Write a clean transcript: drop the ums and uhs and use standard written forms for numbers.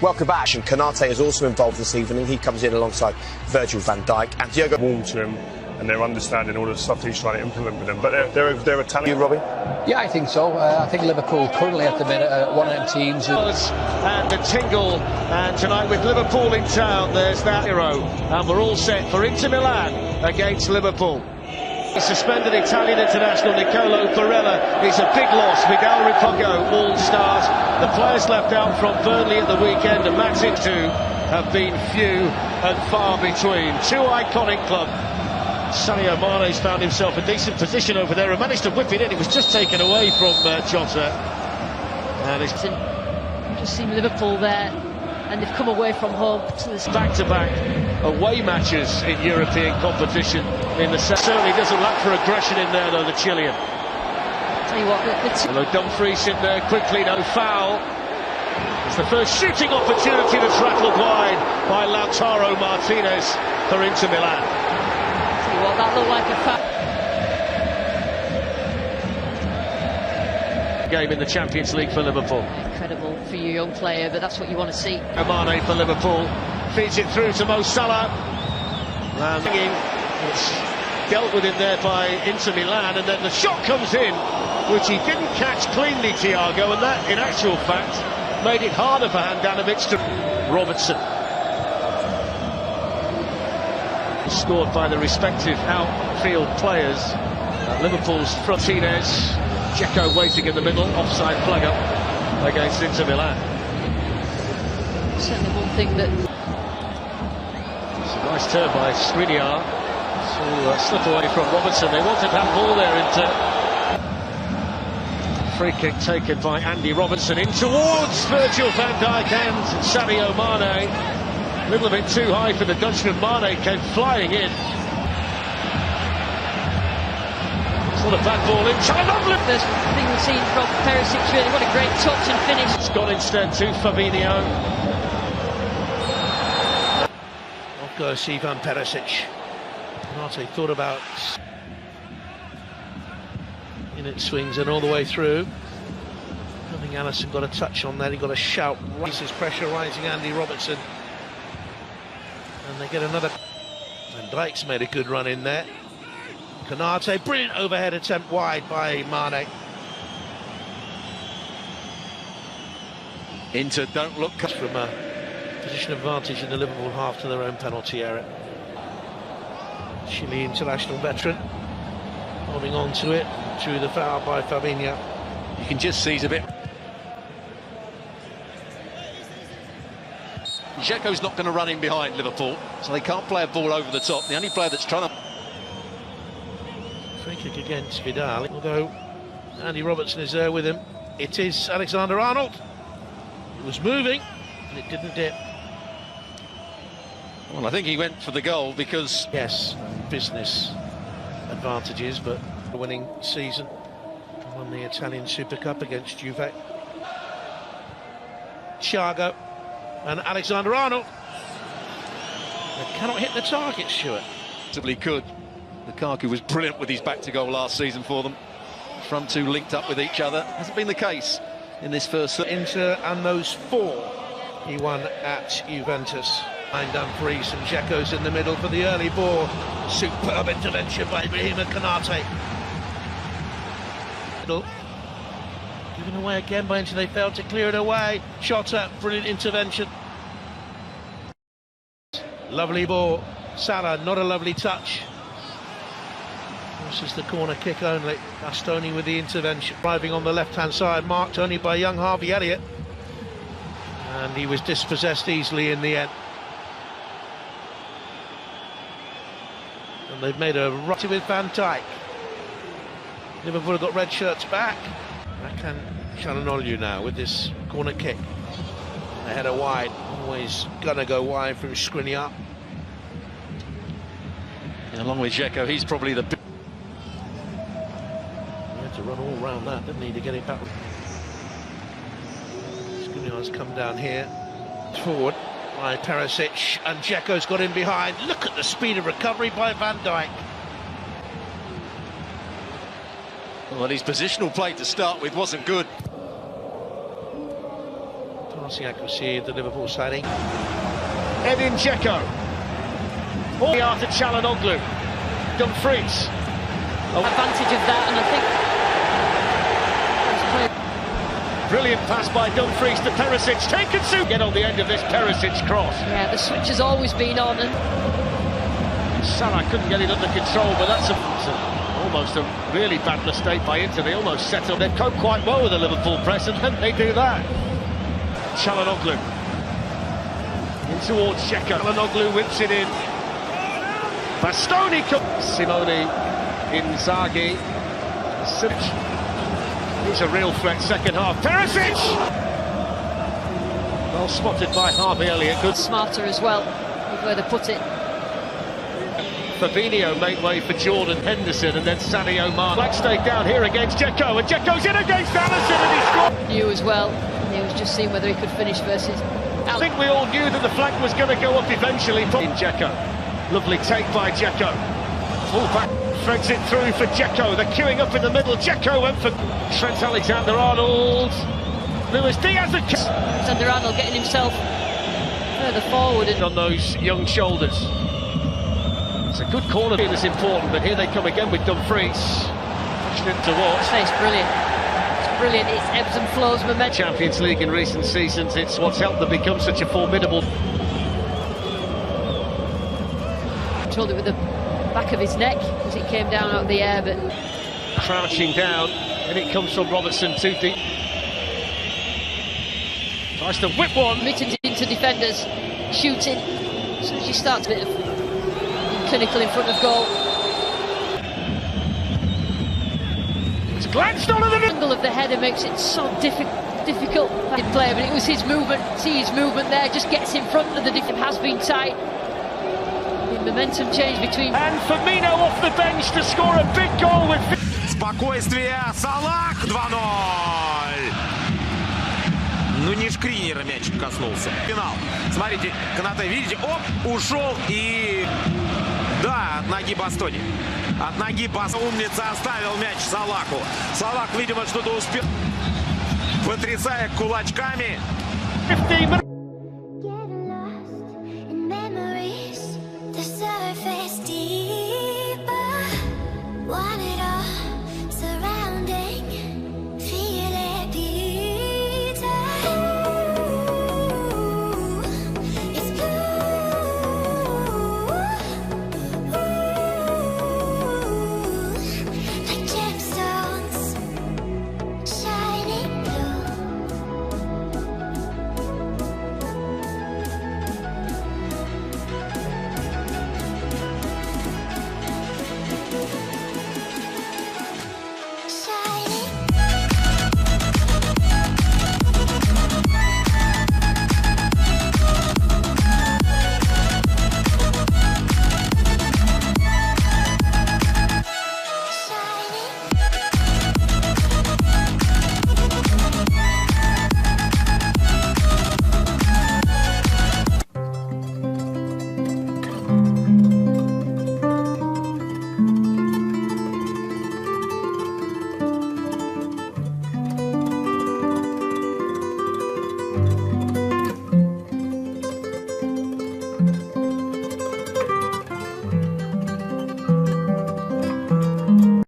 Welcome back. And Konate is also involved this evening. He comes in alongside Virgil van Dijk and Diogo. Warm to him, and they're understanding all the stuff he's trying to implement with them. But they're a talent. You, Robbie? Yeah, I think so. I think Liverpool currently at the minute are one of them teams. And the tingle, and tonight with Liverpool in town, there's that hero, and we're all set for Inter Milan against Liverpool. The suspended Italian international Nicolo Barella is a big loss. Miguel Ripongo, all stars. The players left out from Burnley at the weekend, and Matic too have been few and far between. Two iconic clubs. Sadio Mane's found himself a decent position over there and managed to whip it in. It was just taken away from Jota. And it's just seen Liverpool there, and they've come away from home to this back-to-back away matches in European competition. In the certainly doesn't lack for aggression in there though, the Chilean. Tell you what, Hello, Dumfries in there quickly, no foul. It's the first shooting opportunity that's rattled wide by Lautaro Martinez for Inter Milan. Tell you what, that looked like a foul. Game in the Champions League for Liverpool. Incredible for your young player, but that's what you want to see. Mane for Liverpool feeds it through to Mo Salah. Landing, it's dealt with in there by Inter Milan, and then the shot comes in, which he didn't catch cleanly, Thiago, and that, in actual fact, made it harder for Handanovic to Robertson. Scored by the respective outfield players. Liverpool's Frontinez. Dzeko waiting in the middle, offside plug up against Inter Milan. Certainly one thing that... It's a nice turn by Skriniar. So slip away from Robertson. They wanted that ball there into... Free kick taken by Andy Robertson in towards Virgil van Dijk and Sadio Mane. A little bit too high for the Dutchman. Mane came flying in. What a bad ball in. First thing we've seen from Perisic, really. What a great touch and finish. It's gone instead to Fabinho. Off goes Ivan Perisic. Konate thought about in it, swings and all the way through. I think Alisson got a touch on that. He got a shout. Raises pressure, rising Andy Robertson. And they get another. Van Dijk's made a good run in there. Konate, brilliant overhead attempt wide by Mane. Inter don't look from a position advantage in the Liverpool half to their own penalty area. Chile international veteran holding on to it through the foul by Fabinho. You can just seize a bit. Dzeko's not going to run in behind Liverpool, so they can't play a ball over the top. The only player that's trying to... Free kick against Vidal, although Andy Robertson is there with him. It is Alexander-Arnold. It was moving, and it didn't dip. Well, I think he went for the goal because... Yes, business advantages, but a winning season. Won the Italian Super Cup against Juve. Thiago and Alexander-Arnold. They cannot hit the target, Stuart. Possibly could. Lukaku was brilliant with his back to goal last season for them. Front two linked up with each other. Hasn't been the case in this first... Inter and those four he won at Juventus. And Dumfries and Dzeko's in the middle for the early ball. Superb intervention by Ibrahima Konate. Given away again by Inter, they failed to clear it away. Jota, brilliant intervention. Lovely ball. Salah, not a lovely touch. This is the corner kick only. Bastoni with the intervention. Driving on the left-hand side, marked only by young Harvey Elliott. And he was dispossessed easily in the end. And they've made a right with Van Dijk. Liverpool have got red shirts back. Rakan Çalhanoğlu now with this corner kick. The header wide. Always gonna go wide from Skriniar. And along with Dzeko, he's probably the... To run all round that, didn't he, to get it back. Skriniar's come down here, forward by Perisic, and Dzeko's got in behind. Look at the speed of recovery by Van Dijk. Well, his positional play to start with wasn't good. passing accuracy of the Liverpool siding. Edin Dzeko. All the art of Çalhanoğlu. Dumfries. Advantage of that, and I think... Brilliant pass by Dumfries to Perisic. Taken soon. Get on the end of this Perisic cross. Yeah, the switch has always been on, and Salah couldn't get it under control, but that's almost a really bad mistake by Inter. They almost settled. They've coped quite well with the Liverpool press, and then they do that. Çalhanoğlu. In towards Dzeko. Çalhanoğlu whips it in. Bastoni. Simone Inzaghi. He's a real threat second half. Perisic! Well spotted by Harvey Elliott. Good. smarter as well with where they put it. Fabinho made way for Jordan Henderson, and then Sadio Mane. Black stayed down here against Dzeko, and Dzeko's in against Alisson, and he scored. Knew as well. He was just seeing whether he could finish versus... I think we all knew that the flank was going to go up eventually. In Dzeko. Lovely take by Dzeko. Full back. Threads it through for Dzeko. They're queuing up in the middle. Dzeko went for Trent Alexander-Arnold. Luis Diaz. Alexander-Arnold getting himself further forward. And on those young shoulders. It's a good corner that's important, but here they come again with Dumfries. Pushed in towards. It's brilliant. It's brilliant. It's ebbs and flows momentum. Champions League in recent seasons, it's what's helped them become such a formidable... Controlled it with the back of his neck as it came down out of the air, but... Crouching down, and it comes from Robertson too deep. Tries to whip one. Mittens into defenders, shooting. As soon as you start a bit of clinical in front of goal. It's glanced on at the angle of the header makes it so difficult to play, but it was his movement. See his movement there, just gets in front of the defense. Has been tight. The momentum change between. And Firmino off the bench to score a big goal with. Спокойствие, Салах 2-0. Ну не Шкринера мячик коснулся. Финал. Смотрите, Канате, видите, оп, ушел и... Да, от ноги Бастони. От ноги Бастони. Умница, оставил мяч Салаху. Салах, видимо, что-то успел. Потрясая кулачками. 15 minutes.